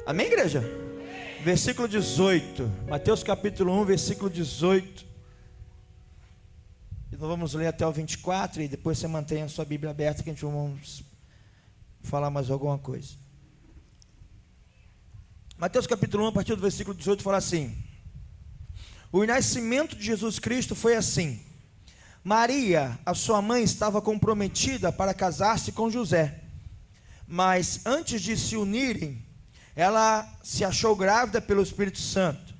Amém, igreja? Versículo 18, Mateus capítulo 1, versículo 18. E nós vamos ler até o 24 e depois você mantém a sua Bíblia aberta que a gente vamos falar mais alguma coisa. Mateus capítulo 1, a partir do versículo 18, fala assim: o nascimento de Jesus Cristo foi assim. Maria, a sua mãe, estava comprometida para casar-se com José, mas antes de se unirem, ela se achou grávida pelo Espírito Santo.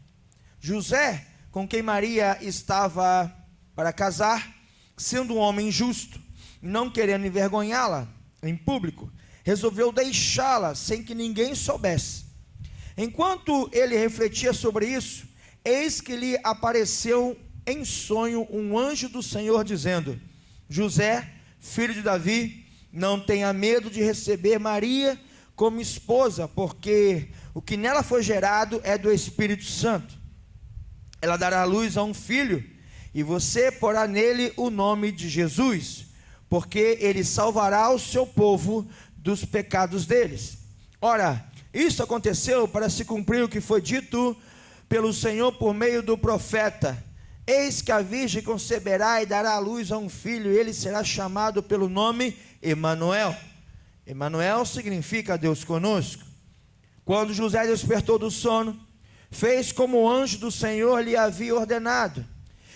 José, com quem Maria estava para casar, sendo um homem justo, não querendo envergonhá-la em público, resolveu deixá-la sem que ninguém soubesse. Enquanto ele refletia sobre isso, eis que lhe apareceu em sonho um anjo do Senhor dizendo: José, filho de Davi, não tenha medo de receber Maria como esposa, porque o que nela foi gerado é do Espírito Santo. Ela dará à luz a um filho, e você porá nele o nome de Jesus, porque ele salvará o seu povo dos pecados deles. Ora, isso aconteceu para se cumprir o que foi dito pelo Senhor por meio do profeta: eis que a virgem conceberá e dará à luz a um filho, e ele será chamado pelo nome Emanuel. Emanuel significa Deus conosco. Quando José despertou do sono, fez como o anjo do Senhor lhe havia ordenado,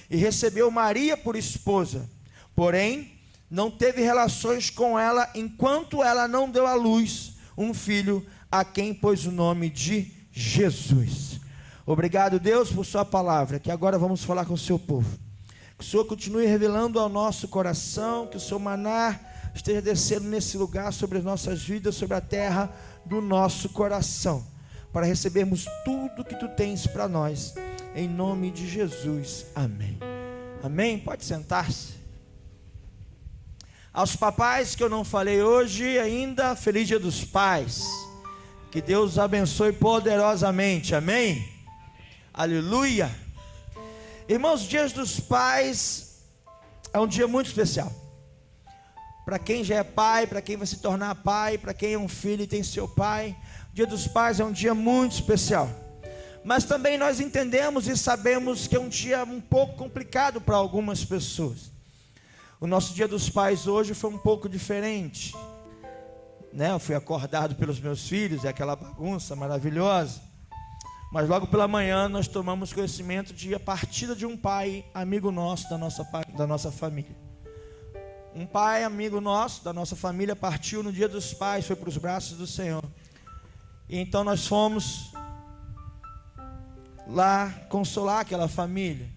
e recebeu Maria por esposa. Porém, não teve relações com ela, enquanto ela não deu à luz um filho, a quem pôs o nome de Jesus. Obrigado, Deus, por sua palavra, que agora vamos falar com o seu povo. Que o Senhor continue revelando ao nosso coração, que o seu maná esteja descendo nesse lugar sobre as nossas vidas, sobre a terra do nosso coração, para recebermos tudo que tu tens para nós, em nome de Jesus, amém. Amém? Pode sentar-se. Aos papais que eu não falei hoje ainda, feliz dia dos pais, que Deus os abençoe poderosamente, amém? Aleluia. Irmãos, os dias dos pais é um dia muito especial. Para quem já é pai, para quem vai se tornar pai, para quem é um filho e tem seu pai, o dia dos pais é um dia muito especial. Mas também nós entendemos e sabemos que é um dia um pouco complicado para algumas pessoas. O nosso dia dos pais hoje foi um pouco diferente, né? Eu fui acordado pelos meus filhos, é aquela bagunça maravilhosa. Mas logo pela manhã nós tomamos conhecimento de a partida de um pai amigo nosso, da nossa família. Um pai amigo nosso, da nossa família, partiu no dia dos pais, foi para os braços do Senhor. E então nós fomos lá consolar aquela família.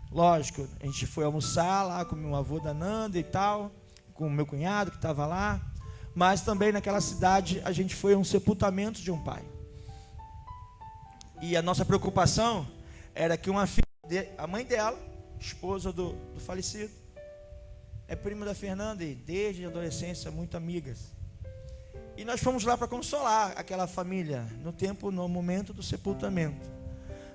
Lógico, a gente foi almoçar lá com o meu avô da Nanda e tal, com o meu cunhado que estava lá. Mas também naquela cidade a gente foi a um sepultamento de um pai. E a nossa preocupação era que uma filha, a mãe dela, esposa do falecido, é prima da Fernanda e desde a adolescência muito amigas. E nós fomos lá para consolar aquela família no momento do sepultamento.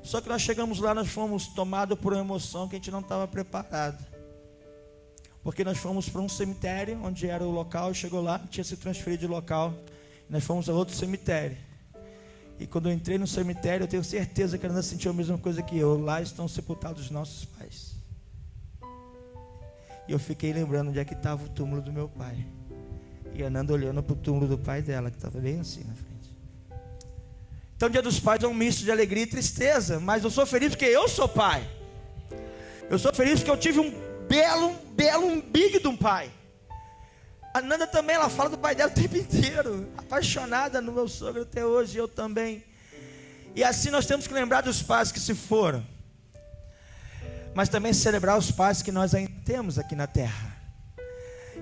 Só que nós chegamos lá, nós fomos tomados por uma emoção que a gente não estava preparado. Porque nós fomos para um cemitério, onde era o local, e chegou lá, tinha se transferido de local. Nós fomos a outro cemitério. E quando eu entrei no cemitério, eu tenho certeza que ela ainda sentiu a mesma coisa que eu. Lá estão sepultados os nossos pais. E eu fiquei lembrando onde é que estava o túmulo do meu pai. E a Nanda olhando para o túmulo do pai dela, que estava bem assim na frente. Então o dia dos pais é um misto de alegria e tristeza. Mas eu sou feliz porque eu sou pai. Eu sou feliz porque eu tive um belo umbigo de um pai. A Nanda também, ela fala do pai dela o tempo inteiro. Apaixonada no meu sogro até hoje, eu também. E assim nós temos que lembrar dos pais que se foram, mas também celebrar os pais que nós ainda temos aqui na terra.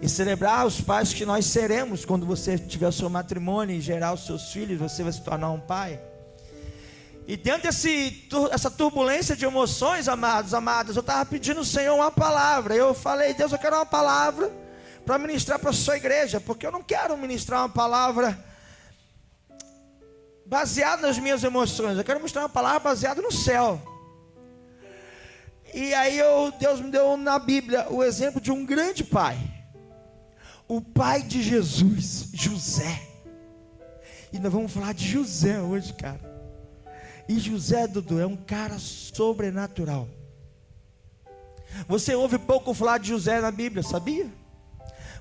E celebrar os pais que nós seremos quando você tiver o seu matrimônio e gerar os seus filhos, você vai se tornar um pai. E dentro dessa turbulência de emoções, amados, eu estava pedindo ao Senhor uma palavra. Eu falei: Deus, eu quero uma palavra para ministrar para a sua igreja, porque eu não quero ministrar uma palavra baseada nas minhas emoções, eu quero ministrar uma palavra baseada no céu. E aí Deus me deu na Bíblia o exemplo de um grande pai, o pai de Jesus, José. E nós vamos falar de José hoje, cara. E José, Dudu, é um cara sobrenatural. Você ouve pouco falar de José na Bíblia, sabia?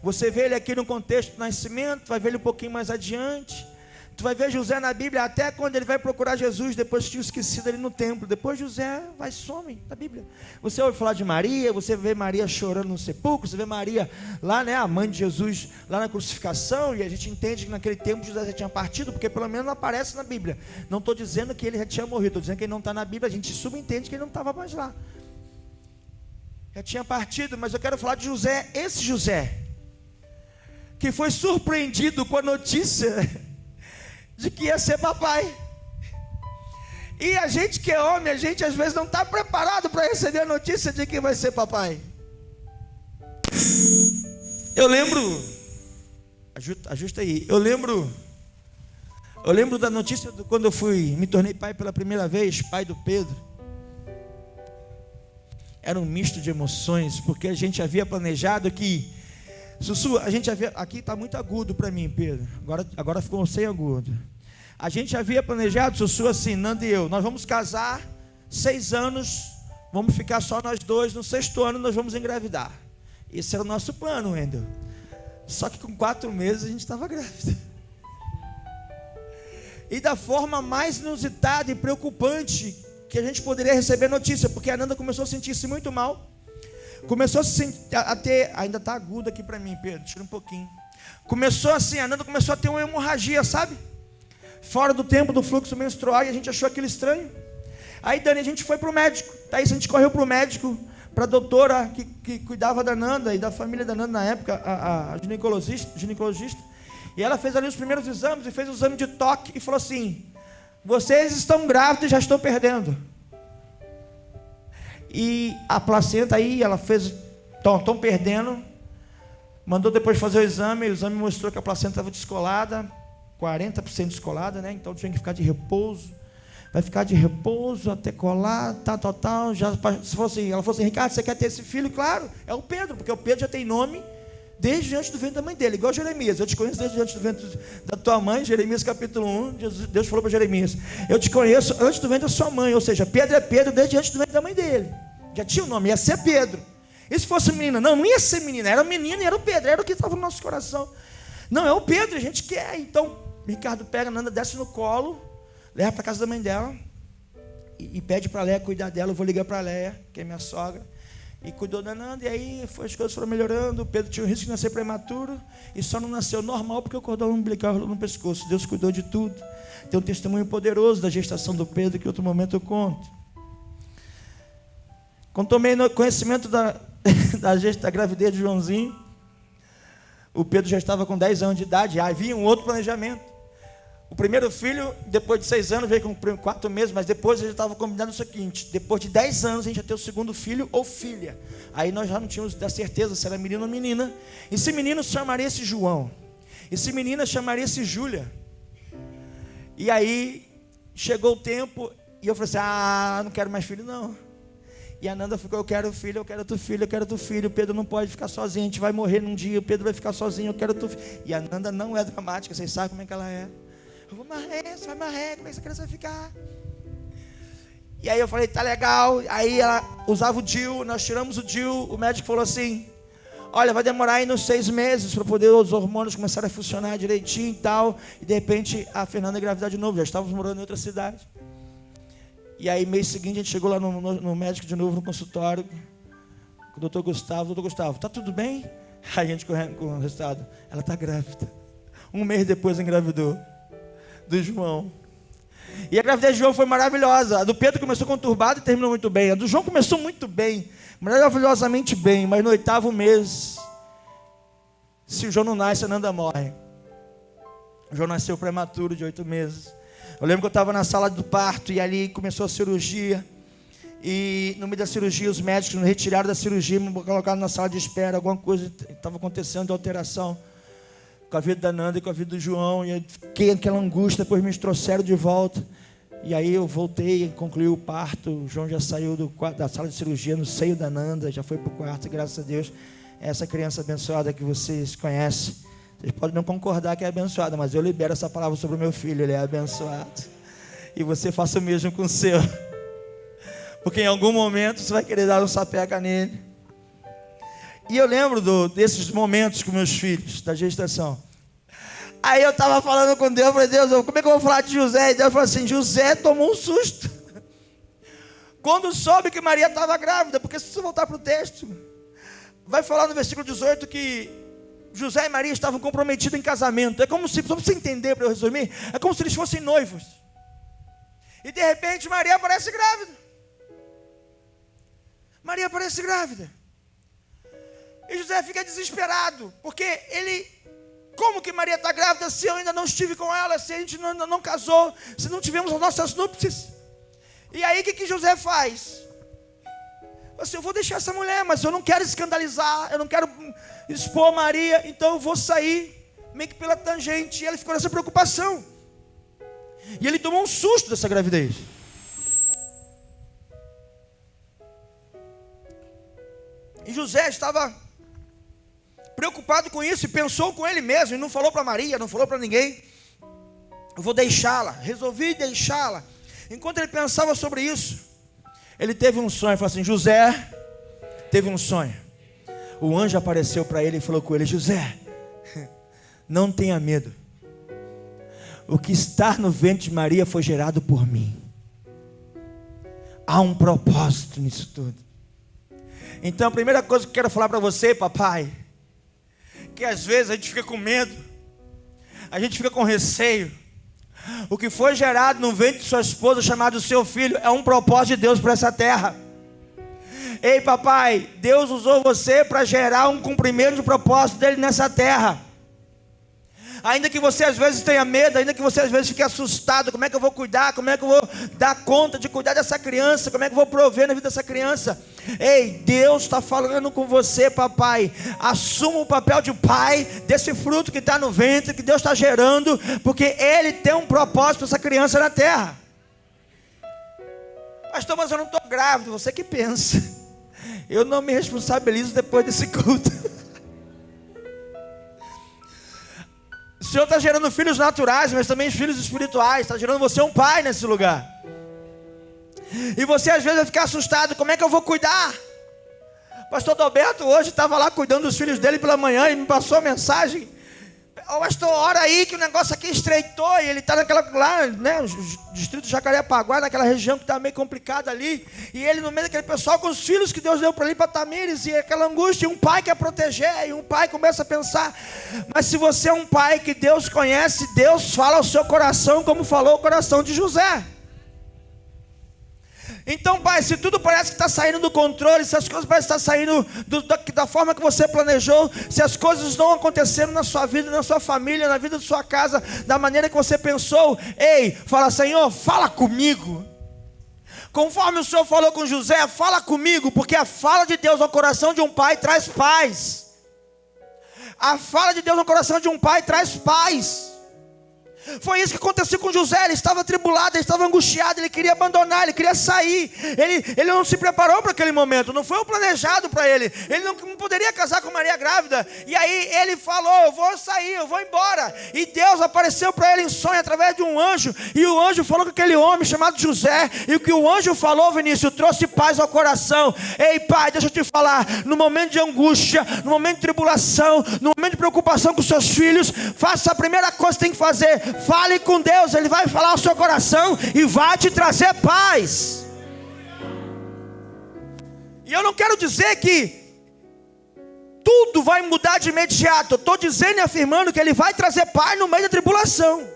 Você vê ele aqui no contexto do nascimento, vai ver ele um pouquinho mais adiante. Tu vai ver José na Bíblia até quando ele vai procurar Jesus, depois que tinha esquecido ele no templo. Depois José vai some da Bíblia. Você ouve falar de Maria, você vê Maria chorando no sepulcro, você vê Maria lá, né, a mãe de Jesus, lá na crucificação, e a gente entende que naquele tempo José já tinha partido, porque pelo menos não aparece na Bíblia. Não estou dizendo que ele já tinha morrido, estou dizendo que ele não está na Bíblia, a gente subentende que ele não estava mais lá. Já tinha partido, mas eu quero falar de José, esse José, que foi surpreendido com a notícia de que ia ser papai. E a gente que é homem, a gente às vezes não está preparado para receber a notícia de que vai ser papai. Eu lembro, ajusta aí, eu lembro da notícia quando eu me tornei pai pela primeira vez, pai do Pedro. Era um misto de emoções, porque a gente havia planejado que, Sussu, a gente havia, aqui está muito agudo para mim, Pedro, agora ficou sem agudo. A gente havia planejado, Sussu, assim, Nando e eu, nós vamos casar 6 anos, vamos ficar só nós dois, no 6º ano nós vamos engravidar. Esse era o nosso plano, Wendel. Só que com 4 meses a gente estava grávida. E da forma mais inusitada e preocupante que a gente poderia receber notícia, porque a Nanda começou a sentir-se muito mal. Começou a sentir, ainda está agudo aqui para mim, Pedro, tira um pouquinho. Começou assim, a Nanda começou a ter uma hemorragia, sabe? Fora do tempo do fluxo menstrual, e a gente achou aquilo estranho. Aí, Dani, a gente foi para o médico. Daí a gente correu para o médico, para a doutora que cuidava da Nanda e da família da Nanda na época, a ginecologista. E ela fez ali os primeiros exames e fez o exame de toque e falou assim: vocês estão grávidos e já estão perdendo. E a placenta aí, ela fez, estão perdendo. Mandou depois fazer o exame mostrou que a placenta estava descolada, 40% descolada, né? Então tinha que ficar de repouso. Vai ficar de repouso até colar, tal. Já, se fosse, ela falou assim: Ricardo, você quer ter esse filho? Claro, é o Pedro, porque o Pedro já tem nome desde antes do ventre da mãe dele, igual Jeremias. Eu te conheço desde antes do ventre da tua mãe, Jeremias capítulo 1, Deus falou para Jeremias: eu te conheço antes do ventre da sua mãe, ou seja, Pedro é Pedro desde antes do ventre da mãe dele. Já tinha o nome, ia ser Pedro. E se fosse menina? Não ia ser menina, era menino e era o Pedro, era o que estava no nosso coração. Não, é o Pedro, a gente quer. Então, Ricardo pega a Nanda, desce no colo, leva para casa da mãe dela e pede para a Léa cuidar dela. Eu vou ligar para a Léa, que é minha sogra, e cuidou da Nanda. E aí as coisas foram melhorando. O Pedro tinha o risco de nascer prematuro e só não nasceu normal porque o cordão umbilical rolou no pescoço. Deus cuidou de tudo. Tem um testemunho poderoso da gestação do Pedro que em outro momento eu conto. Quando tomei conhecimento da gravidez de Joãozinho, o Pedro já estava com 10 anos de idade. Havia um outro planejamento. O primeiro filho, depois de 6 anos, veio com 4 meses, mas depois ele estava combinando o seguinte: depois de 10 anos a gente ia ter o segundo filho ou filha. Aí nós já não tínhamos da certeza se era menino ou menina. Esse menino chamaria-se João, esse menina chamaria-se Júlia. E aí chegou o tempo e eu falei assim: não quero mais filho não. E a Nanda ficou: eu quero filho, eu quero tu filho, eu quero tu filho. O Pedro não pode ficar sozinho, a gente vai morrer num dia, o Pedro vai ficar sozinho, eu quero tu filho. E a Nanda não é dramática, vocês sabem como é que ela é. Eu vou marrer, você vai marrer, como é que essa criança vai ficar? E aí eu falei: tá legal. Aí ela usava o DIU, nós tiramos o DIU. O médico falou assim: olha, vai demorar aí uns 6 meses para poder os hormônios começarem a funcionar direitinho e tal. E de repente a Fernanda engravidar de novo, já estávamos morando em outra cidade. E aí mês seguinte a gente chegou lá no médico de novo, no consultório, com o doutor Gustavo. Doutor Gustavo, tá tudo bem? Aí a gente correndo com o resultado: ela está grávida. 1 mês depois engravidou do João. E a gravidez de João foi maravilhosa. A do Pedro começou conturbada e terminou muito bem. A do João começou muito bem, maravilhosamente bem. Mas no 8º mês, se o João não nasce, a Nanda morre. O João nasceu prematuro, de 8 meses. Eu lembro que eu estava na sala do parto e ali começou a cirurgia. E no meio da cirurgia, os médicos me retiraram da cirurgia, me colocaram na sala de espera. Alguma coisa estava acontecendo de alteração com a vida da Nanda e com a vida do João. E eu fiquei aquela angústia, depois me trouxeram de volta. E aí eu voltei, concluí o parto. O João já saiu da sala de cirurgia no seio da Nanda, já foi para o quarto, graças a Deus. Essa criança abençoada que vocês conhecem Vocês podem não concordar que é abençoado, mas eu libero essa palavra sobre o meu filho, ele é abençoado. E você faça o mesmo com o seu. Porque em algum momento você vai querer dar um sapeca nele. E eu lembro desses momentos com meus filhos, da gestação. Aí eu estava falando com Deus, eu falei, Deus, como é que eu vou falar de José? E Deus falou assim, José tomou um susto quando soube que Maria estava grávida. Porque se você voltar para o texto, vai falar no versículo 18 que José e Maria estavam comprometidos em casamento. É como se, só para você entender, para eu resumir, é como se eles fossem noivos. E de repente Maria aparece grávida. Maria aparece grávida. E José fica desesperado, porque ele, como que Maria está grávida se eu ainda não estive com ela, se a gente não casou, se não tivemos as nossas núpcias? E aí o que José faz? Assim, eu vou deixar essa mulher, mas eu não quero escandalizar, eu não quero expor Maria, então eu vou sair meio que pela tangente. E ele ficou nessa preocupação. E ele tomou um susto dessa gravidez. E José estava preocupado com isso e pensou com ele mesmo, e não falou para Maria, não falou para ninguém. Eu vou deixá-la, resolvi deixá-la. Enquanto ele pensava sobre isso, ele teve um sonho, falou assim, José teve um sonho. O anjo apareceu para ele e falou com ele, José, não tenha medo. O que está no ventre de Maria foi gerado por mim. Há um propósito nisso tudo. Então a primeira coisa que eu quero falar para você, papai, que às vezes a gente fica com medo, a gente fica com receio. O que foi gerado no ventre de sua esposa, chamado seu filho, é um propósito de Deus para essa terra. Ei papai, Deus usou você para gerar um cumprimento do propósito dele nessa terra. Ainda que você às vezes tenha medo, ainda que você às vezes fique assustado, como é que eu vou cuidar, como é que eu vou dar conta de cuidar dessa criança, como é que eu vou prover na vida dessa criança? Ei, Deus está falando com você, papai. Assuma o papel de pai desse fruto que está no ventre, que Deus está gerando, porque Ele tem um propósito para essa criança na terra. Pastor, mas eu não estou grávido, você que pensa. Eu não me responsabilizo depois desse culto. O Senhor está gerando filhos naturais, mas também filhos espirituais. Está gerando você um pai nesse lugar. E você às vezes vai ficar assustado. Como é que eu vou cuidar? Pastor Adalberto hoje estava lá cuidando dos filhos dele pela manhã e me passou a mensagem. Ô pastor, ora aí que o negócio aqui estreitou. E ele está naquela lá, né, distrito de Jacarepaguá, naquela região que está meio complicada ali. E ele no meio daquele pessoal com os filhos que Deus deu para ali, para Tamires. E aquela angústia, e um pai quer proteger. E um pai começa a pensar. Mas se você é um pai que Deus conhece, Deus fala ao seu coração como falou o coração de José. Então, pai, se tudo parece que está saindo do controle, se as coisas parecem estar saindo da forma que você planejou, se as coisas estão acontecendo na sua vida, na sua família, na vida da sua casa, da maneira que você pensou, ei, fala, Senhor, fala comigo. Conforme o Senhor falou com José, fala comigo, porque a fala de Deus ao coração de um pai traz paz. A fala de Deus no coração de um pai traz paz. Foi isso que aconteceu com José. Ele estava atribulado, ele estava angustiado, ele queria abandonar, ele queria sair. Ele não se preparou para aquele momento, não foi o planejado para ele. Ele não poderia casar com Maria grávida. E aí ele falou, eu vou sair, eu vou embora. E Deus apareceu para ele em sonho através de um anjo. E o anjo falou com aquele homem chamado José. E o que o anjo falou, Vinícius, trouxe paz ao coração. Ei pai, deixa eu te falar, no momento de angústia, no momento de tribulação, no momento de preocupação com seus filhos, faça a primeira coisa que tem que fazer. Fale com Deus, Ele vai falar ao seu coração e vai te trazer paz. E eu não quero dizer que tudo vai mudar de imediato. Eu estou dizendo e afirmando que Ele vai trazer paz no meio da tribulação.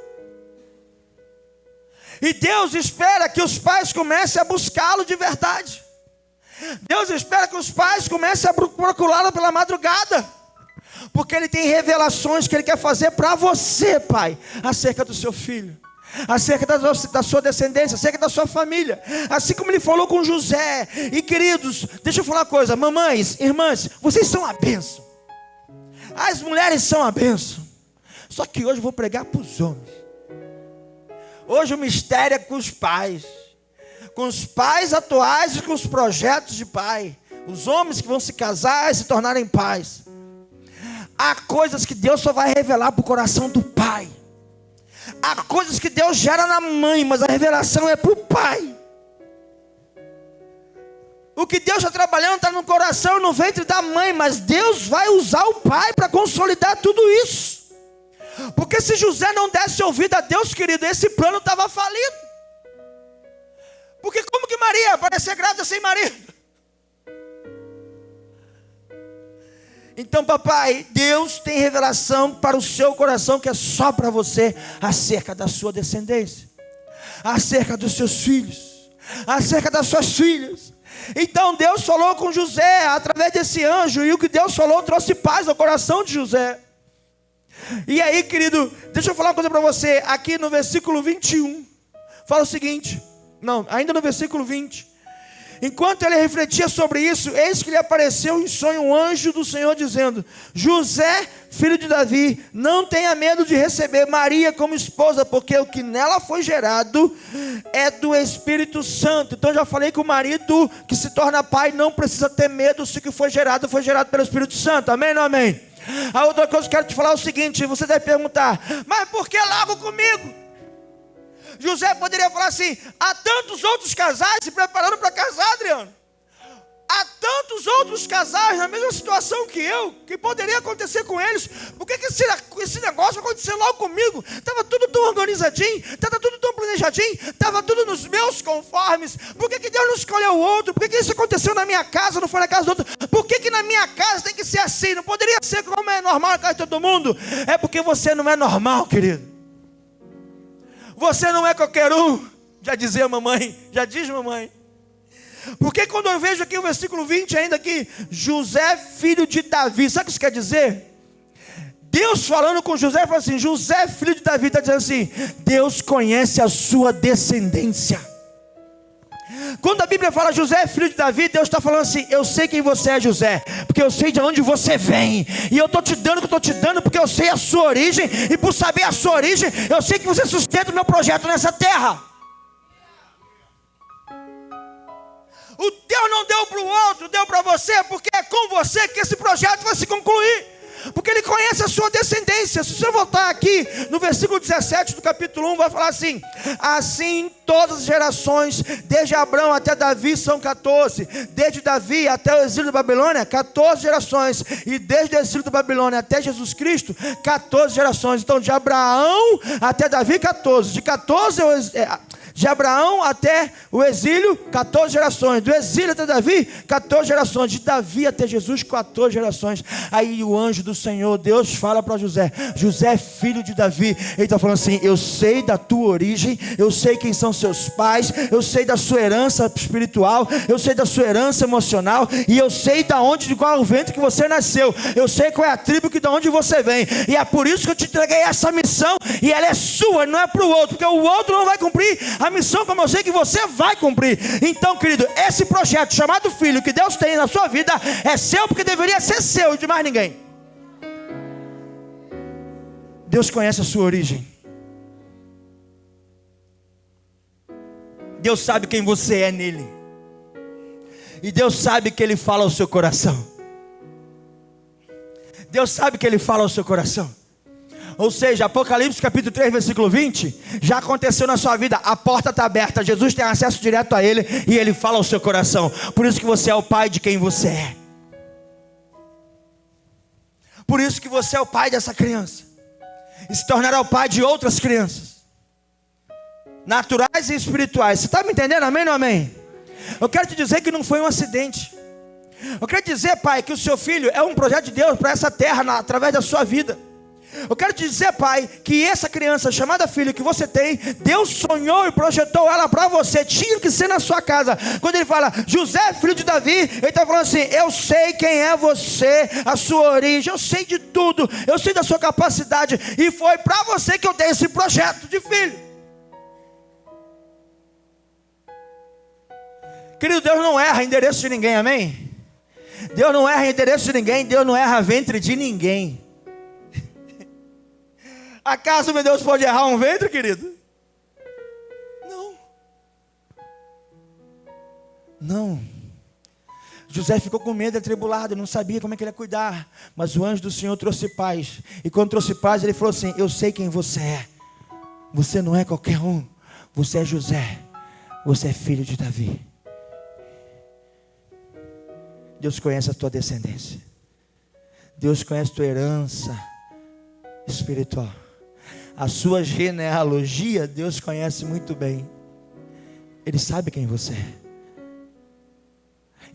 E Deus espera que os pais comecem a buscá-lo de verdade. Deus espera que os pais comecem a procurá-lo pela madrugada. Porque Ele tem revelações que Ele quer fazer para você, pai, acerca do seu filho, acerca da sua descendência, acerca da sua família, assim como Ele falou com José. E queridos, deixa eu falar uma coisa, mamães, irmãs, vocês são a bênção. As mulheres são a bênção. Só que hoje eu vou pregar para os homens. Hoje o mistério é com os pais atuais e com os projetos de pai. Os homens que vão se casar e se tornarem pais. Há coisas que Deus só vai revelar para o coração do pai. Há coisas que Deus gera na mãe, mas a revelação é para o pai. O que Deus está trabalhando está no coração e no ventre da mãe, mas Deus vai usar o pai para consolidar tudo isso. Porque se José não desse ouvido a Deus, querido, esse plano estava falido. Porque como que Maria pode ser grávida sem marido? Então, papai, Deus tem revelação para o seu coração que é só para você, acerca da sua descendência, acerca dos seus filhos, acerca das suas filhas. Então Deus falou com José através desse anjo, e o que Deus falou trouxe paz ao coração de José. E aí, querido, deixa eu falar uma coisa para você. Aqui no versículo 21 fala o seguinte, não, ainda no versículo 20: enquanto ele refletia sobre isso, eis que lhe apareceu em sonho um anjo do Senhor dizendo: José, filho de Davi, não tenha medo de receber Maria como esposa, porque o que nela foi gerado é do Espírito Santo. Então já falei que o marido que se torna pai não precisa ter medo se o que foi gerado pelo Espírito Santo. Amém ou não amém? A outra coisa que eu quero te falar é o seguinte: você deve perguntar, mas por que logo comigo? José poderia falar assim: há tantos outros casais se preparando para casar, Adriano. Há tantos outros casais na mesma situação que eu, que poderia acontecer com eles. Por que esse negócio vai acontecer logo comigo? Estava tudo tão organizadinho, estava tudo tão planejadinho, estava tudo nos meus conformes. Por que Deus não escolheu o outro? Por que isso aconteceu na minha casa, não foi na casa do outro? Por que na minha casa tem que ser assim? Não poderia ser como é normal na casa de todo mundo? É porque você não é normal, querido. Você não é qualquer um, já dizia mamãe, já diz mamãe. Porque quando eu vejo aqui o versículo 20 ainda aqui, José, filho de Davi, sabe o que isso quer dizer? Deus falando com José, fala assim: José, filho de Davi, está dizendo assim, Deus conhece a sua descendência. Quando a Bíblia fala José, filho de Davi, Deus está falando assim: eu sei quem você é, José, porque eu sei de onde você vem, e eu estou te dando o que eu estou te dando, porque eu sei a sua origem, e por saber a sua origem, eu sei que você sustenta o meu projeto nessa terra. O Deus não deu para o outro, deu para você, porque é com você que esse projeto vai se concluir. Porque Ele conhece a sua descendência. Se você voltar aqui no versículo 17 do capítulo 1, vai falar assim: assim todas as gerações, desde Abraão até Davi são 14, desde Davi até o exílio da Babilônia, 14 gerações, e desde o exílio da Babilônia até Jesus Cristo, 14 gerações. Então de Abraão até Davi, 14, de Abraão até o exílio, 14 gerações. Do exílio até Davi, 14 gerações. De Davi até Jesus, 14 gerações. Aí o anjo do Senhor, Deus fala para José: José, filho de Davi. Ele está falando assim: eu sei da tua origem, eu sei quem são seus pais, eu sei da sua herança espiritual, eu sei da sua herança emocional, e eu sei de qual é o ventre que você nasceu, eu sei qual é a tribo de onde você vem, e é por isso que eu te entreguei essa missão, e ela é sua, não é para o outro, porque o outro não vai cumprir a missão como eu sei que você vai cumprir. Então, querido, esse projeto chamado filho que Deus tem na sua vida é seu, porque deveria ser seu e de mais ninguém. Deus conhece a sua origem. Deus sabe quem você é nele. E Deus sabe que Ele fala ao seu coração. Deus sabe que Ele fala ao seu coração. Ou seja, Apocalipse capítulo 3, versículo 20, já aconteceu na sua vida. A porta está aberta, Jesus tem acesso direto a Ele, e Ele fala ao seu coração. Por isso que você é o pai de quem você é. Por isso que você é o pai dessa criança, e se tornará o pai de outras crianças, naturais e espirituais. Você está me entendendo? Amém ou não amém? Eu quero te dizer que não foi um acidente. Eu quero te dizer, pai, que o seu filho é um projeto de Deus para essa terra, através da sua vida. Eu quero te dizer, pai, que essa criança chamada filho que você tem, Deus sonhou e projetou ela para você. Tinha que ser na sua casa. Quando ele fala José, filho de Davi, ele está falando assim: eu sei quem é você, a sua origem, eu sei de tudo, eu sei da sua capacidade, e foi para você que eu dei esse projeto de filho. Querido, Deus não erra endereço de ninguém, amém? Deus não erra endereço de ninguém, Deus não erra ventre de ninguém. Acaso meu Deus pode errar um ventre, querido? Não. Não. José ficou com medo, atribulado, não sabia como é que ele ia cuidar. Mas o anjo do Senhor trouxe paz. E quando trouxe paz, ele falou assim: eu sei quem você é. Você não é qualquer um. Você é José. Você é filho de Davi. Deus conhece a tua descendência. Deus conhece a tua herança espiritual. A sua genealogia, Deus conhece muito bem. Ele sabe quem você é.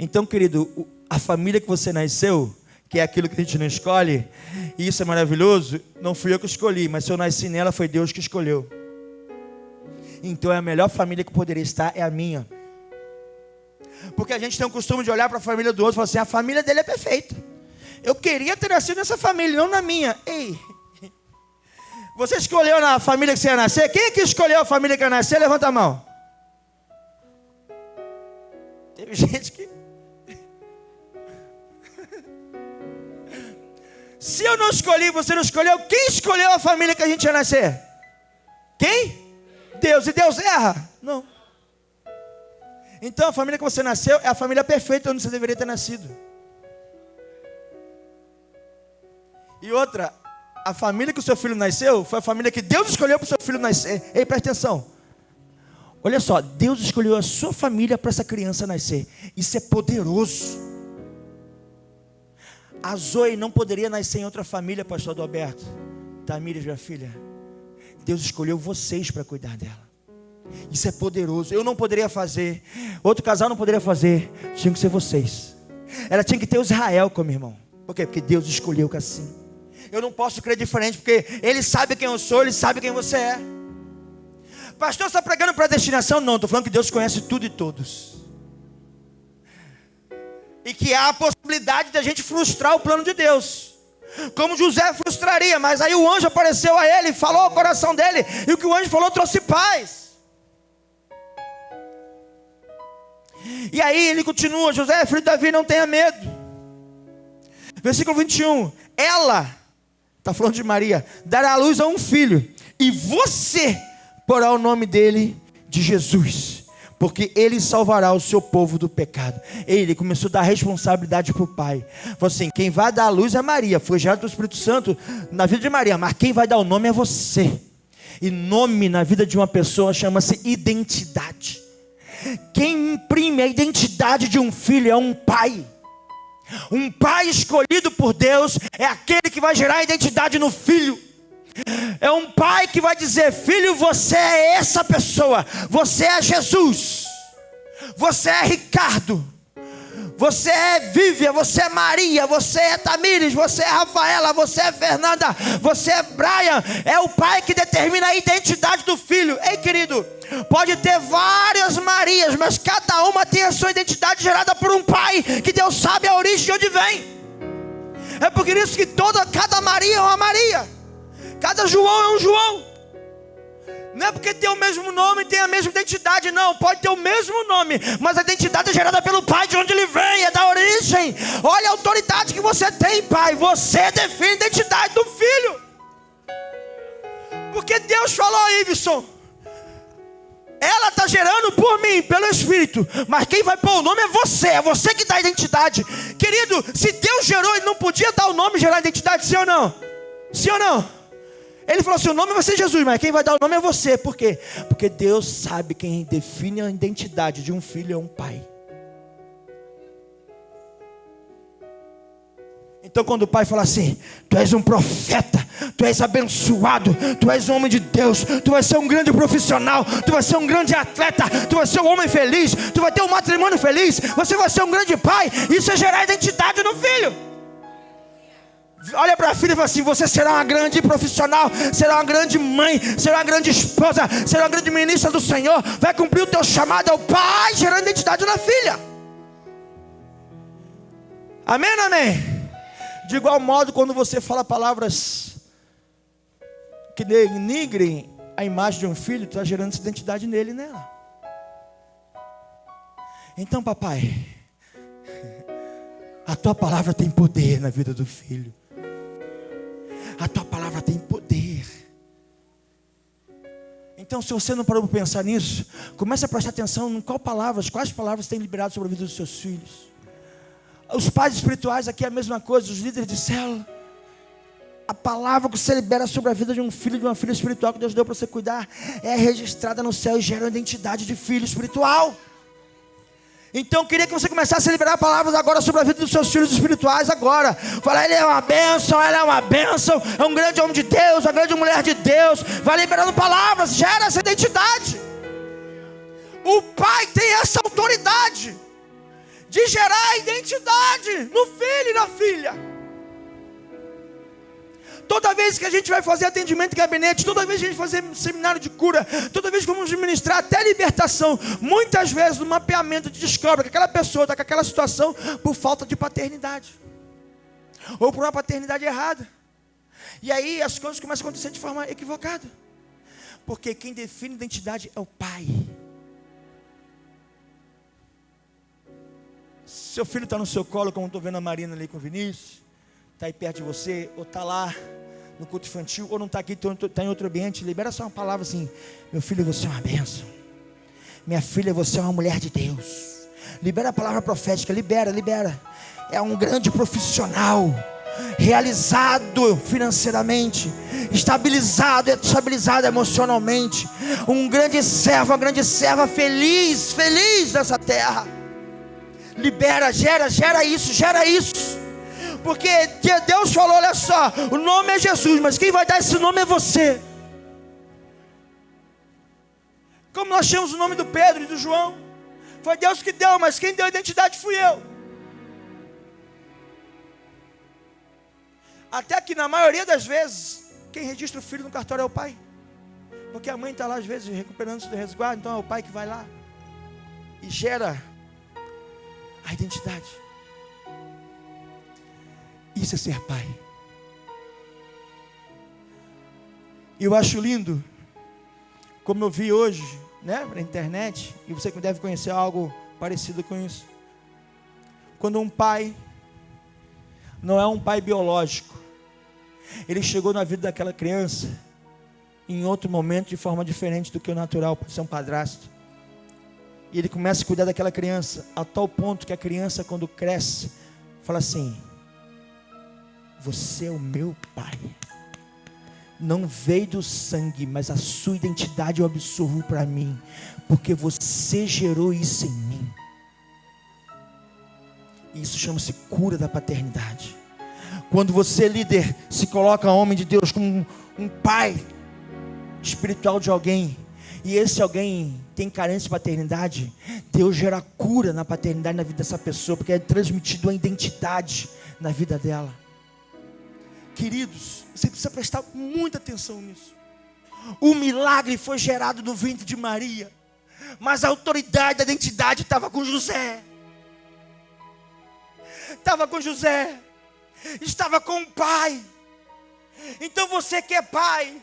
Então, querido, a família que você nasceu, que é aquilo que a gente não escolhe, e isso é maravilhoso, não fui eu que escolhi, mas se eu nasci nela, foi Deus que escolheu. Então, a melhor família que poderia estar é a minha. Porque a gente tem o costume de olhar para a família do outro e falar assim: a família dele é perfeita. Eu queria ter nascido nessa família, não na minha. Ei, você escolheu na família que você ia nascer? Quem é que escolheu a família que ia nascer? Levanta a mão. Teve gente que... Se eu não escolhi, você não escolheu, quem escolheu a família que a gente ia nascer? Quem? Deus. E Deus erra? Não. Então a família que você nasceu é a família perfeita onde você deveria ter nascido. E outra, a família que o seu filho nasceu foi a família que Deus escolheu para o seu filho nascer. Ei, presta atenção. Olha só, Deus escolheu a sua família para essa criança nascer. Isso é poderoso. A Zoe não poderia nascer em outra família, pastor Adalberto. Tamires, minha filha, Deus escolheu vocês para cuidar dela. Isso é poderoso. Eu não poderia fazer, outro casal não poderia fazer. Tinha que ser vocês. Ela tinha que ter o Israel como irmão. Por quê? Porque Deus escolheu que assim. Eu não posso crer diferente, porque Ele sabe quem eu sou, Ele sabe quem você é. Pastor, você está pregando predestinação? Não, estou falando que Deus conhece tudo e todos. E que há a possibilidade de a gente frustrar o plano de Deus. Como José frustraria, mas aí o anjo apareceu a ele, falou ao coração dele, e o que o anjo falou trouxe paz. E aí ele continua: José, filho de Davi, não tenha medo. Versículo 21. Ela, está falando de Maria, dará à luz a um filho, e você porá o nome dele de Jesus, porque ele salvará o seu povo do pecado. Ele começou a dar responsabilidade para o pai. Falou assim: quem vai dar a luz é Maria, foi gerado pelo Espírito Santo na vida de Maria, mas quem vai dar o nome é você. E nome na vida de uma pessoa chama-se identidade. Quem imprime a identidade de um filho é um pai. Um pai escolhido por Deus é aquele que vai gerar a identidade no filho. É um pai que vai dizer: filho, você é essa pessoa. Você é Jesus. Você é Ricardo. Você é Vívia. Você é Maria. Você é Tamires. Você é Rafaela. Você é Fernanda. Você é Brian. É o pai que determina a identidade do filho. Ei, querido, pode ter várias Marias, mas cada uma tem a sua identidade gerada por um pai, que Deus sabe a origem de onde vem. É por isso que cada Maria é uma Maria. Cada João é um João. Não é porque tem o mesmo nome, tem a mesma identidade. Não, pode ter o mesmo nome, mas a identidade é gerada pelo pai, de onde ele vem, é da origem. Olha a autoridade que você tem, pai. Você define a identidade do filho. Porque Deus falou: Iveson, ela está gerando por mim, pelo Espírito, mas quem vai pôr o nome é você que dá a identidade. Querido, se Deus gerou, Ele não podia dar o nome e gerar a identidade, sim ou não? Sim ou não? Ele falou assim: o nome vai ser Jesus, mas quem vai dar o nome é você. Por quê? Porque Deus sabe quem define a identidade de um filho é um pai. Então quando o pai fala assim: tu és um profeta, tu és abençoado, tu és um homem de Deus, tu vai ser um grande profissional, tu vai ser um grande atleta, tu vai ser um homem feliz, tu vai ter um matrimônio feliz, você vai ser um grande pai. Isso é gerar identidade no filho. Olha para a filha e fala assim: você será uma grande profissional, será uma grande mãe, será uma grande esposa, será uma grande ministra do Senhor, vai cumprir o teu chamado. É o pai gerando identidade na filha. Amém, amém? De igual modo, quando você fala palavras que denigrem a imagem de um filho, está gerando essa identidade nele e nela. Então, papai, a tua palavra tem poder na vida do filho. A tua palavra tem poder. Então, se você não parou para pensar nisso, comece a prestar atenção em quais palavras têm liberado sobre a vida dos seus filhos. Os pais espirituais aqui é a mesma coisa, os líderes de célula. A palavra que você libera sobre a vida de um filho, de uma filha espiritual que Deus deu para você cuidar, é registrada no céu e gera a identidade de filho espiritual. Então eu queria que você começasse a liberar palavras agora sobre a vida dos seus filhos espirituais agora. Falar, ele é uma bênção, ela é uma bênção, é um grande homem de Deus, uma grande mulher de Deus. Vai liberando palavras, gera essa identidade. O pai tem essa autoridade de gerar a identidade no filho e na filha. Toda vez que a gente vai fazer atendimento em gabinete, toda vez que a gente vai fazer seminário de cura, toda vez que vamos ministrar até libertação, muitas vezes no mapeamento de descobre que aquela pessoa está com aquela situação por falta de paternidade, ou por uma paternidade errada. E aí as coisas começam a acontecer de forma equivocada, porque quem define identidade é o pai. Seu filho está no seu colo, como estou vendo a Marina ali com o Vinícius, está aí perto de você, ou está lá no culto infantil, ou não está aqui, está em outro ambiente, libera só uma palavra assim: meu filho, você é uma bênção. Minha filha, você é uma mulher de Deus. Libera a palavra profética, libera. É um grande profissional, realizado financeiramente, estabilizado emocionalmente, um grande servo, uma grande serva, feliz nessa terra. Libera, gera isso. Porque Deus falou, olha só, o nome é Jesus, mas quem vai dar esse nome é você. Como nós tínhamos o nome do Pedro e do João, foi Deus que deu, mas quem deu a identidade fui eu. Até que na maioria das vezes, quem registra o filho no cartório é o pai. Porque a mãe está lá às vezes recuperando-se do resguardo, então é o pai que vai lá e gera a identidade. Isso é ser pai. E eu acho lindo, como eu vi hoje, né, na internet, e você que deve conhecer algo parecido com isso. Quando um pai não é um pai biológico, ele chegou na vida daquela criança em outro momento de forma diferente do que o natural, por ser um padrasto. E ele começa a cuidar daquela criança a tal ponto que a criança, quando cresce, fala assim: você é o meu pai. Não veio do sangue, mas a sua identidade eu absorvo para mim, porque você gerou isso em mim. Isso chama-se cura da paternidade. Quando você, líder, se coloca homem de Deus como um pai espiritual de alguém, e esse alguém tem carência de paternidade, Deus gera cura na paternidade na vida dessa pessoa, porque é transmitido uma identidade na vida dela. Queridos, você precisa prestar muita atenção nisso. O milagre foi gerado no ventre de Maria, mas a autoridade da identidade estava com José. Estava com José, estava com o pai. Então você que é pai,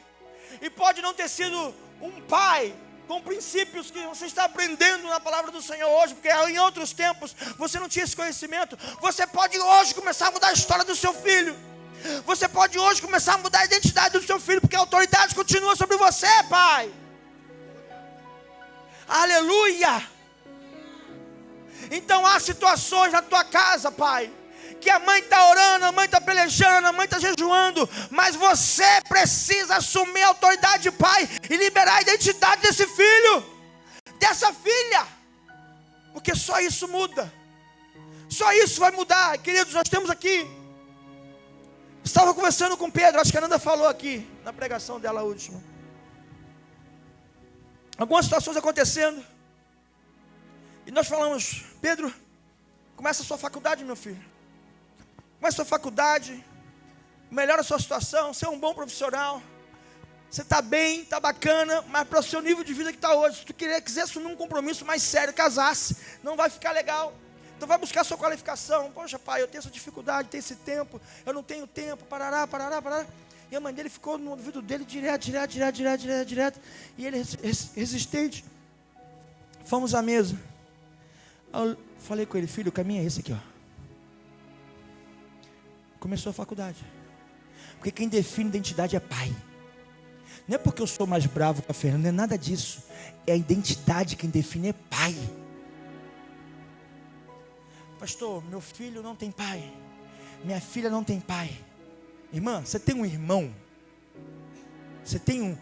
e pode não ter sido um pai com princípios que você está aprendendo na palavra do Senhor hoje, porque em outros tempos você não tinha esse conhecimento. Você pode hoje começar a mudar a história do seu filho. Você pode hoje começar a mudar a identidade do seu filho, porque a autoridade continua sobre você, pai. Aleluia. Então há situações na tua casa, pai, que a mãe está orando, a mãe está pelejando, a mãe está jejuando, mas você precisa assumir a autoridade de pai e liberar a identidade desse filho, dessa filha, porque só isso muda. Só isso vai mudar. Queridos, nós temos aqui, estava conversando com Pedro, acho que a Nanda falou aqui na pregação dela última, algumas situações acontecendo, e nós falamos: Pedro, começa a sua faculdade, meu filho, começa a sua faculdade, melhora a sua situação, você é um bom profissional, você está bem, está bacana, mas para o seu nível de vida que está hoje, se tu quiser assumir um compromisso mais sério, casasse, não vai ficar legal. Então vai buscar a sua qualificação. Poxa, pai, eu tenho essa dificuldade, tenho esse tempo, eu não tenho tempo, parará. E a mãe dele ficou no ouvido dele direto. E ele resistente. Fomos à mesa. Eu falei com ele: filho, o caminho é esse aqui, ó. Começou a faculdade. Porque quem define identidade é pai. Não é porque eu sou mais bravo com a Fernanda, não é nada disso. É a identidade, quem define é pai. pastor, meu filho não tem pai, minha filha não tem pai. Irmã, você tem um irmão? Você tem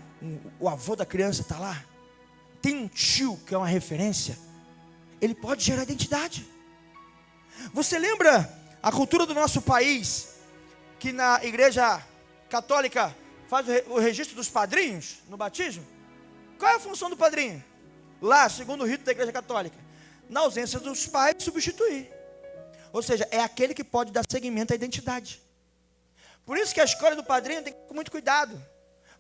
o avô da criança está lá? Tem um tio que é uma referência? Ele pode gerar identidade. Você lembra a cultura do nosso país, que na igreja católica faz o registro dos padrinhos no batismo? Qual é a função do padrinho? Lá, segundo o rito da igreja católica, na ausência dos pais, substituir. Ou seja, é aquele que pode dar seguimento à identidade. Por isso que a escolha do padrinho tem que ter muito cuidado.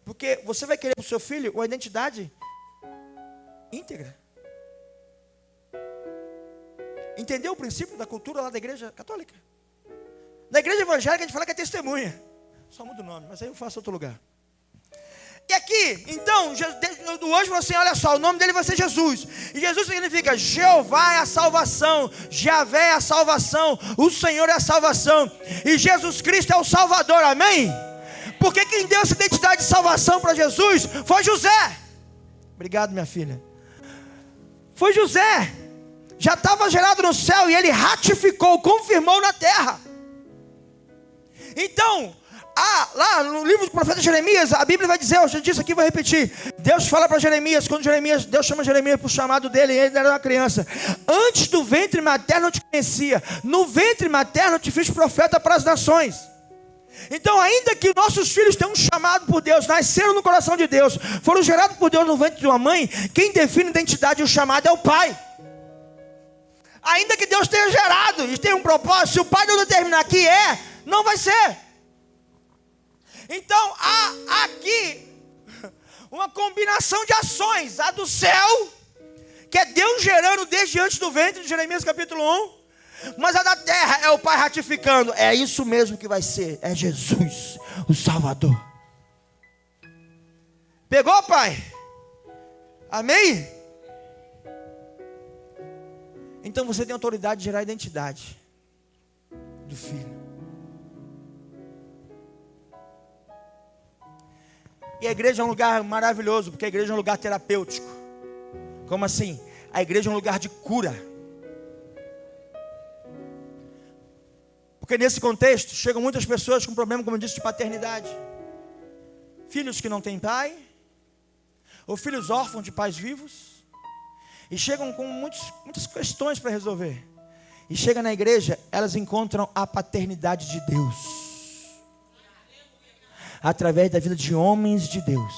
Porque você vai querer para o seu filho uma identidade íntegra. Entendeu o princípio da cultura lá da igreja católica? Na igreja evangélica a gente fala que é testemunha. Só muda o nome, mas aí eu faço outro lugar. E aqui, então, o anjo falou assim, olha só, o nome dele vai ser Jesus. E Jesus significa Jeová é a salvação, Javé é a salvação, o Senhor é a salvação. E Jesus Cristo é o Salvador, amém? Porque quem deu essa identidade de salvação para Jesus foi José. Obrigado, minha filha. Foi José. Já estava gerado no céu e ele ratificou, confirmou na terra. Então, lá no livro do profeta Jeremias, a Bíblia vai dizer, eu já disse aqui, vou repetir. Deus fala para Jeremias, Deus chama Jeremias para o chamado dele, ele era uma criança. Antes do ventre materno eu te conhecia, no ventre materno eu te fiz profeta para as nações. Então, ainda que nossos filhos tenham um chamado por Deus, nasceram no coração de Deus, foram gerados por Deus no ventre de uma mãe, quem define a identidade e o chamado é o pai. Ainda que Deus tenha gerado e tenha um propósito, se o pai não determinar que não vai ser. Então há aqui uma combinação de ações, a do céu, que é Deus gerando desde antes do ventre, de Jeremias capítulo 1, mas a da terra é o Pai ratificando, é isso mesmo que vai ser, é Jesus, o Salvador. Pegou, pai? Amém? Então você tem autoridade de gerar a identidade do filho. E a igreja é um lugar maravilhoso, porque a igreja é um lugar terapêutico. Como assim? A igreja é um lugar de cura. Porque nesse contexto, chegam muitas pessoas com problema, como eu disse, de paternidade. Filhos que não têm pai, ou filhos órfãos de pais vivos. E chegam com muitas questões para resolver. E chegam na igreja, elas encontram a paternidade de Deus. Através da vida de homens de Deus.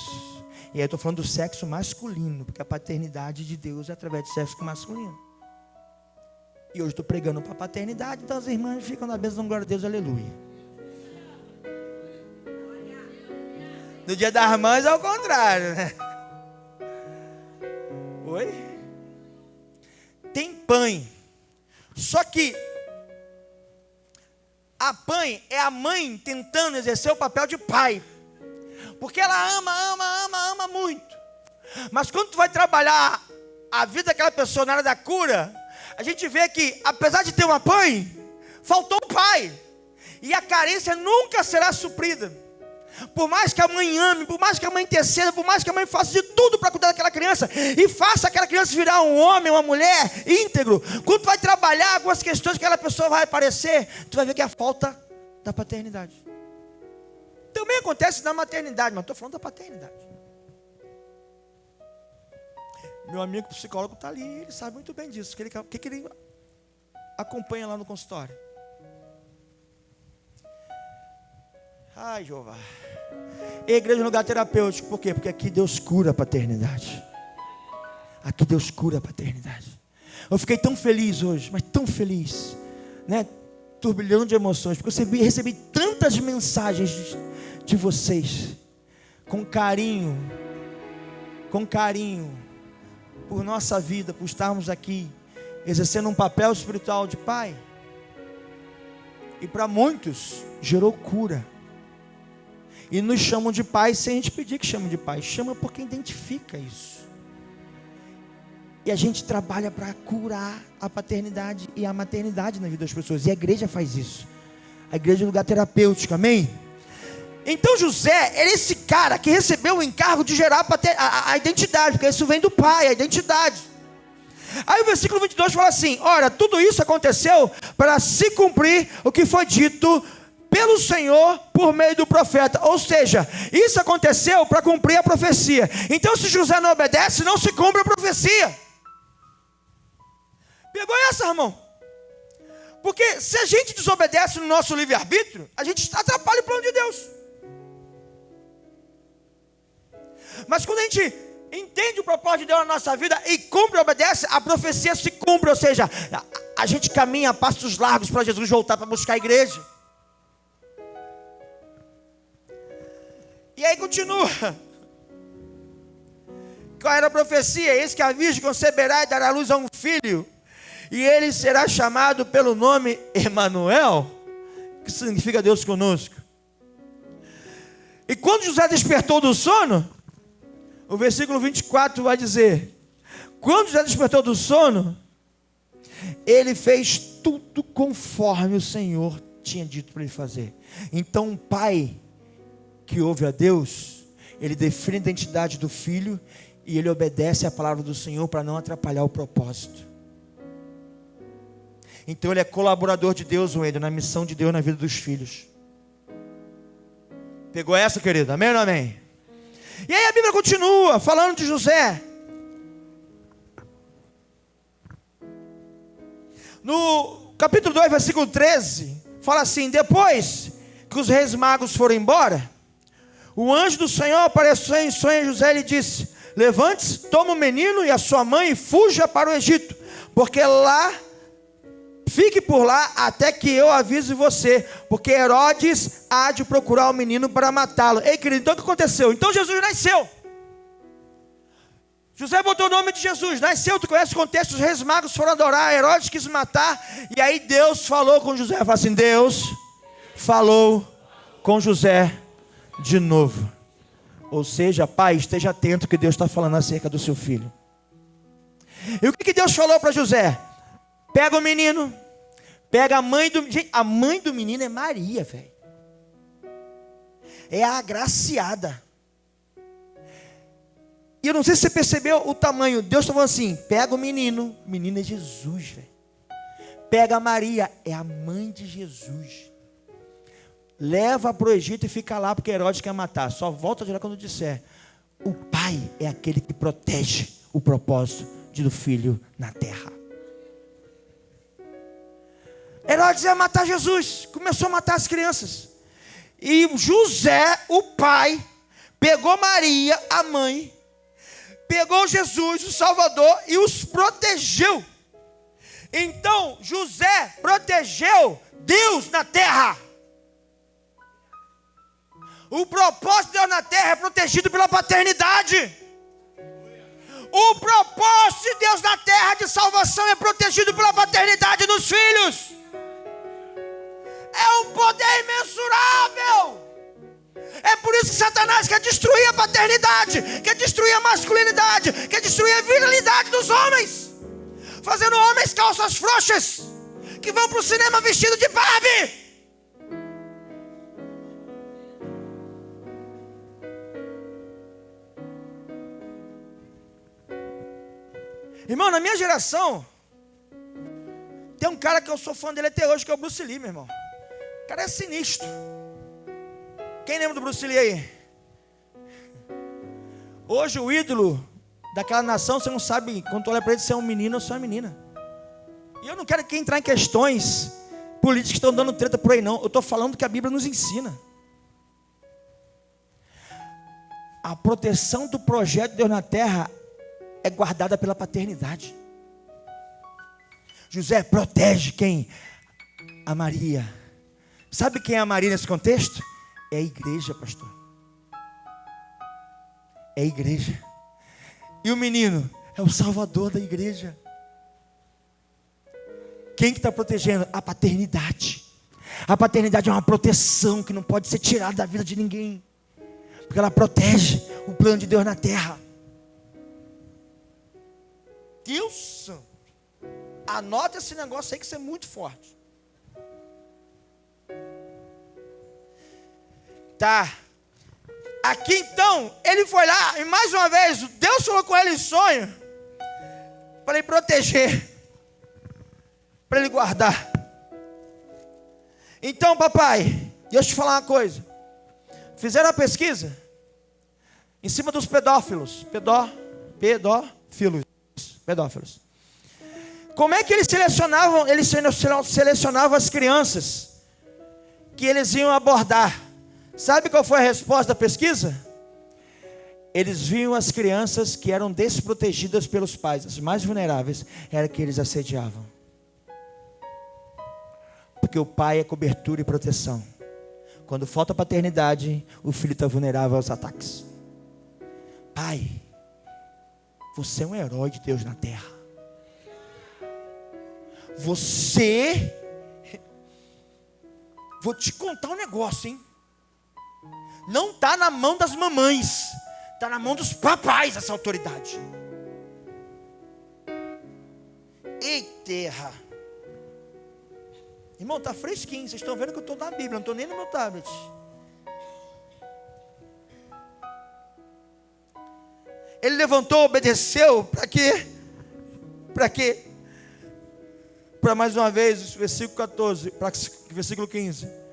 E aí eu estou falando do sexo masculino, porque a paternidade de Deus é através do sexo masculino. E hoje estou pregando para a paternidade, então as irmãs ficam na bênção, glória a Deus, aleluia. No dia das mães é o contrário, né? Oi? Tem mãe. Só que a mãe é a mãe tentando exercer o papel de pai. Porque ela ama muito. Mas quando tu vai trabalhar a vida daquela pessoa na área da cura, a gente vê que, apesar de ter uma mãe, faltou um pai. E a carência nunca será suprida. Por mais que a mãe ame, por mais que a mãe interceda, por mais que a mãe faça de tudo para cuidar daquela criança, e faça aquela criança virar um homem, uma mulher íntegro, quando tu vai trabalhar algumas questões que aquela pessoa vai aparecer, tu vai ver que é a falta da paternidade. Também acontece na maternidade, mas estou falando da paternidade. Meu amigo psicólogo está ali, ele sabe muito bem disso, o que ele acompanha lá no consultório. Ai, Jeová. E a igreja é um lugar terapêutico. Por quê? Porque aqui Deus cura a paternidade. Aqui Deus cura a paternidade. Eu fiquei tão feliz hoje, mas tão feliz, né? Turbilhão de emoções, porque eu recebi tantas mensagens de vocês, com carinho, por nossa vida, por estarmos aqui, exercendo um papel espiritual de pai. E para muitos, gerou cura. E nos chamam de pai sem a gente pedir que chamem de pai. Chama porque identifica isso. E a gente trabalha para curar a paternidade e a maternidade na vida das pessoas. E a igreja faz isso. A igreja é um lugar terapêutico, amém? Então José, ele é esse cara que recebeu o encargo de gerar a identidade. Porque isso vem do pai, a identidade. Aí o versículo 22 fala assim: ora, tudo isso aconteceu para se cumprir o que foi dito pelo Senhor por meio do profeta. Ou seja, isso aconteceu para cumprir a profecia. Então, se José não obedece, não se cumpre a profecia. Pegou essa, irmão? Porque se a gente desobedece no nosso livre-arbítrio, a gente atrapalha o plano de Deus. Mas quando a gente entende o propósito de Deus na nossa vida e cumpre e obedece, a profecia se cumpre. Ou seja, a gente caminha a passos largos para Jesus voltar para buscar a igreja. E aí continua. Qual era a profecia? Eis que a virgem conceberá e dará luz a um filho, e ele será chamado pelo nome Emanuel, que significa Deus conosco. E quando José despertou do sono, o versículo 24 vai dizer: quando José despertou do sono, ele fez tudo conforme o Senhor tinha dito para ele fazer. Então um pai que ouve a Deus, ele define a identidade do filho e ele obedece a palavra do Senhor para não atrapalhar o propósito. Então ele é colaborador de Deus, Wendel, na missão de Deus na vida dos filhos. Pegou essa, querido? Amém ou não amém? E aí a Bíblia continua falando de José. No capítulo 2, versículo 13, fala assim: depois que os reis magos foram embora, o anjo do Senhor apareceu em sonho a José e lhe disse: levante-se, toma o menino e a sua mãe e fuja para o Egito, porque fique por lá até que eu avise você, porque Herodes há de procurar o menino para matá-lo. Ei, querido, então o que aconteceu? Então Jesus nasceu. José botou o nome de Jesus, nasceu. Tu conhece o contexto? Os reis magos foram adorar, Herodes quis matar, e aí Deus falou com José. Fala assim: Deus falou com José de novo. Ou seja, pai, esteja atento que Deus está falando acerca do seu filho. E o que Deus falou para José? Pega o menino, pega a mãe do... Gente, a mãe do menino é Maria, velho. É a agraciada. E eu não sei se você percebeu o tamanho. Deus está falando assim: pega o menino é Jesus, velho. Pega a Maria, é a mãe de Jesus. Leva para o Egito e fica lá, porque Herodes quer matar. Só volta a dizer quando disser: o pai é aquele que protege o propósito do filho na terra. Herodes ia matar Jesus, começou a matar as crianças. E José, o pai, pegou Maria, a mãe, pegou Jesus, o Salvador, e os protegeu. Então José protegeu Deus na terra. O propósito de Deus na terra é protegido pela paternidade. O propósito de Deus na terra de salvação é protegido pela paternidade dos filhos. É um poder imensurável. É por isso que Satanás quer destruir a paternidade, quer destruir a masculinidade, quer destruir a virilidade dos homens, fazendo homens calças frouxas, que vão para o cinema vestido de Barbie. Irmão, na minha geração, tem um cara que eu sou fã dele até hoje, que é o Bruce Lee, meu irmão. O cara é sinistro. Quem lembra do Bruce Lee aí? Hoje o ídolo daquela nação, você não sabe, quando tu olha para ele, se é um menino ou se é uma menina. E eu não quero que entrar em questões políticas que estão dando treta por aí, não. Eu estou falando que a Bíblia nos ensina. A proteção do projeto de Deus na terra é guardada pela paternidade. José protege quem? A Maria. Sabe quem é a Maria nesse contexto? É a igreja, pastor. É a igreja. E o menino é o salvador da igreja. Quem que está protegendo? A paternidade. A paternidade é uma proteção que não pode ser tirada da vida de ninguém, porque ela protege o plano de Deus na terra. Deus santo. Anota esse negócio aí, que isso é muito forte. Tá. Aqui então, ele foi lá, e mais uma vez, Deus falou com ele em sonho. para ele proteger, para ele guardar. Então, papai, deixa eu te falar uma coisa. Fizeram a pesquisa em cima dos pedófilos. Pedófilos. Como é que eles selecionavam? Eles selecionavam as crianças que eles iam abordar. Sabe qual foi a resposta da pesquisa? Eles viam as crianças que eram desprotegidas pelos pais, as mais vulneráveis, era que eles assediavam. Porque o pai é cobertura e proteção. Quando falta paternidade, o filho está vulnerável aos ataques. Pai, você é um herói de Deus na terra. Você, vou te contar um negócio, hein? Não está na mão das mamães, está na mão dos papais essa autoridade. Eita! Irmão, está fresquinho. Vocês estão vendo que eu estou na Bíblia, não estou nem no meu tablet. Ele levantou, obedeceu. Para quê? Para quê? Para mais uma vez, versículo 14, para versículo 15.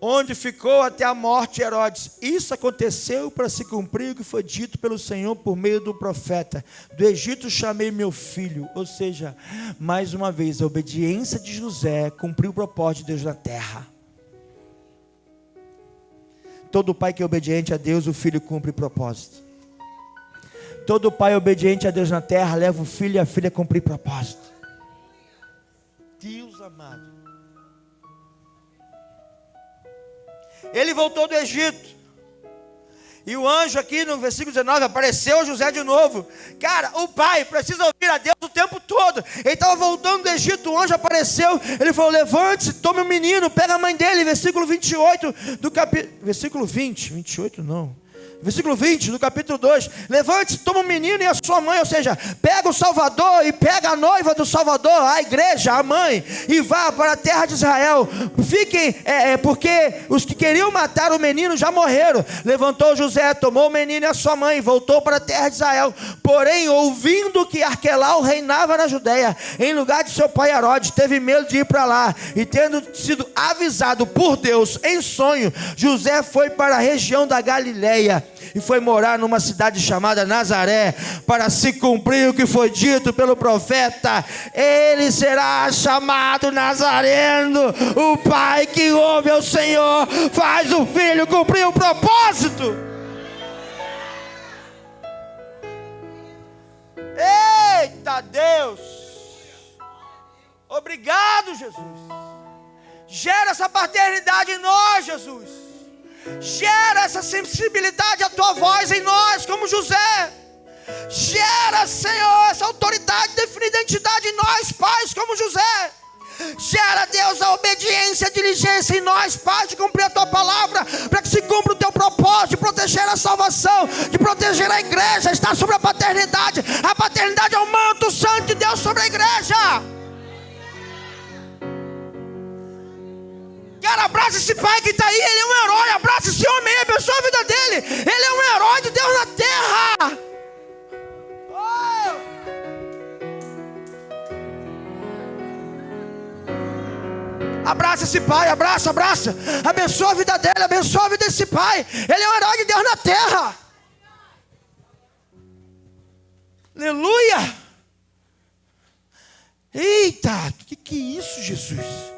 Onde ficou até a morte de Herodes. Isso aconteceu para se cumprir o que foi dito pelo Senhor por meio do profeta. Do Egito chamei meu filho. Ou seja, mais uma vez, a obediência de José cumpriu o propósito de Deus na terra. Todo pai que é obediente a Deus, o filho cumpre o propósito. Todo pai obediente a Deus na terra, leva o filho e a filha a cumprir propósito. Deus amado. Ele voltou do Egito. E o anjo aqui no versículo 19 apareceu a José de novo. Cara, o pai precisa ouvir a Deus o tempo todo. Ele estava voltando do Egito, o anjo apareceu. Ele falou: levante-se, tome o menino, pega a mãe dele. Versículo 28 do capítulo. Versículo 20, 28 não. Versículo 20 do capítulo 2. Levante-se, toma o menino e a sua mãe. Ou seja, pega o Salvador e pega a noiva do Salvador, a igreja, a mãe, e vá para a terra de Israel. Fiquem, porque os que queriam matar o menino já morreram. Levantou José, tomou o menino e a sua mãe, voltou para a terra de Israel. Porém, ouvindo que Arquelau reinava na Judeia, em lugar de seu pai Herodes, teve medo de ir para lá. E tendo sido avisado por Deus em sonho, José foi para a região da Galileia e foi morar numa cidade chamada Nazaré, para se cumprir o que foi dito pelo profeta: ele será chamado Nazareno. O pai que ouve ao Senhor faz o filho cumprir o propósito. Eita Deus, obrigado Jesus. Gera essa paternidade em nós, Jesus. Gera essa sensibilidade à tua voz em nós, como José. Gera, Senhor, essa autoridade, define identidade em nós, pais, como José. Gera, Deus, a obediência, a diligência em nós, pais, de cumprir a tua palavra, para que se cumpra o teu propósito de proteger a salvação, de proteger a igreja. Está sobre a paternidade. A paternidade é o manto santo de Deus sobre a igreja. Cara, abraça esse pai que está aí, ele é um herói. Abraça esse homem, abençoa a vida dele. Ele é um herói de Deus na terra. Oh! Abraça esse pai, abraça. Abençoa a vida dele, abençoa a vida desse pai. Ele é um herói de Deus na terra. Aleluia. Eita, que é isso, Jesus?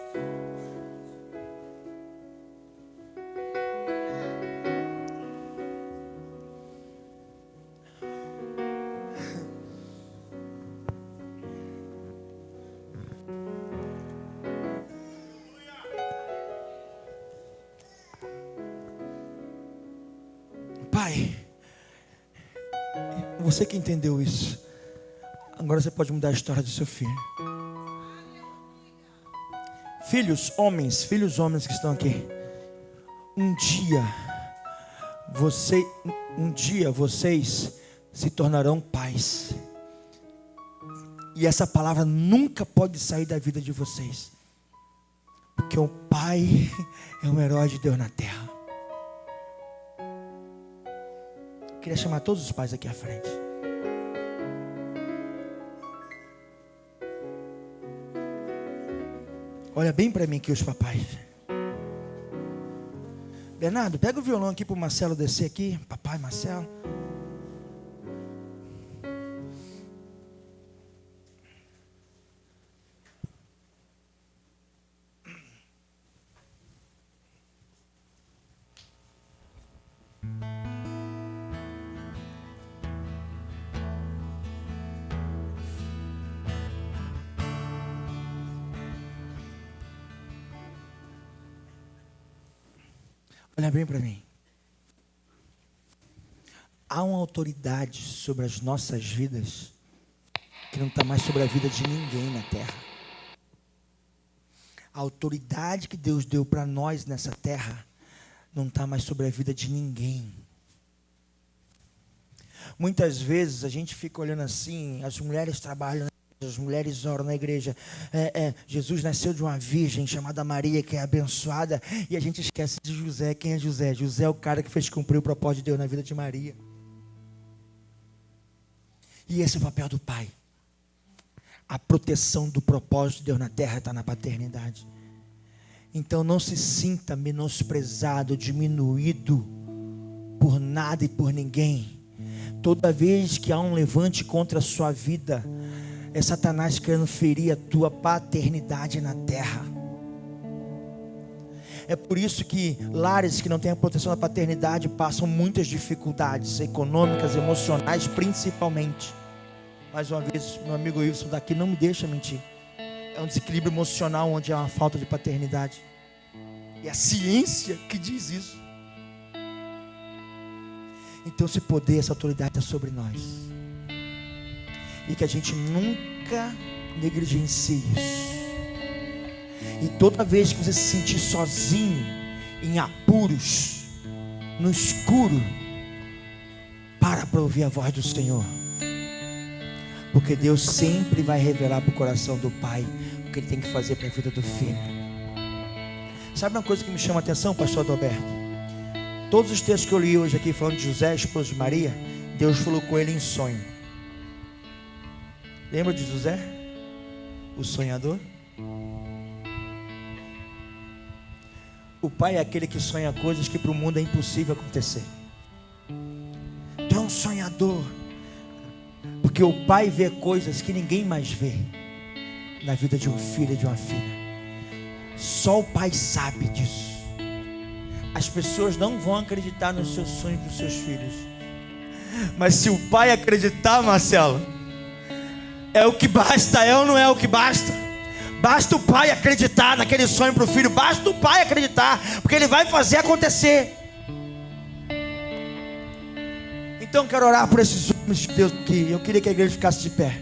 Pai, você que entendeu isso, agora você pode mudar a história do seu filho. Filhos homens que estão aqui, um dia vocês se tornarão pais. E essa palavra nunca pode sair da vida de vocês, porque o pai é um herói de Deus na terra. Queria chamar todos os pais aqui à frente. Olha bem para mim aqui os papais. Bernardo, pega o violão aqui para o Marcelo descer aqui. Papai Marcelo. Olha bem para mim. Há uma autoridade sobre as nossas vidas que não está mais sobre a vida de ninguém na terra. A autoridade que Deus deu para nós nessa terra não está mais sobre a vida de ninguém. Muitas vezes a gente fica olhando assim, as mulheres trabalham, as mulheres oram na igreja. Jesus nasceu de uma virgem chamada Maria, que é abençoada, e a gente esquece de José. Quem é José? José é o cara que fez cumprir o propósito de Deus na vida de Maria. E esse é o papel do pai. A proteção do propósito de Deus na terra está na paternidade. Então não se sinta menosprezado, diminuído por nada e por ninguém. Toda vez que há um levante contra a sua vida, é Satanás querendo ferir a tua paternidade na terra. É por isso que lares que não têm a proteção da paternidade passam muitas dificuldades econômicas, emocionais, principalmente. Mais uma vez, meu amigo Wilson daqui não me deixa mentir. É um desequilíbrio emocional onde há uma falta de paternidade. E a ciência que diz isso. Então esse poder, essa autoridade está sobre nós. E que a gente nunca negligencie isso. E toda vez que você se sentir sozinho, em apuros, no escuro, para ouvir a voz do Senhor. Porque Deus sempre vai revelar para o coração do pai o que ele tem que fazer para a vida do filho. Sabe uma coisa que me chama a atenção, pastor Adalberto? Todos os textos que eu li hoje aqui falando de José, esposo de Maria, Deus falou com ele em sonho. Lembra de José? O sonhador? O pai é aquele que sonha coisas que para o mundo é impossível acontecer. Tu é um sonhador. Porque o pai vê coisas que ninguém mais vê na vida de um filho e de uma filha. Só o pai sabe disso. As pessoas não vão acreditar nos seus sonhos dos seus filhos. Mas se o pai acreditar, Marcelo, é o que basta, é ou não é o que basta? Basta o pai acreditar naquele sonho para o filho. Basta o pai acreditar, porque ele vai fazer acontecer. Então eu quero orar por esses homens de Deus aqui. Eu queria que a igreja ficasse de pé.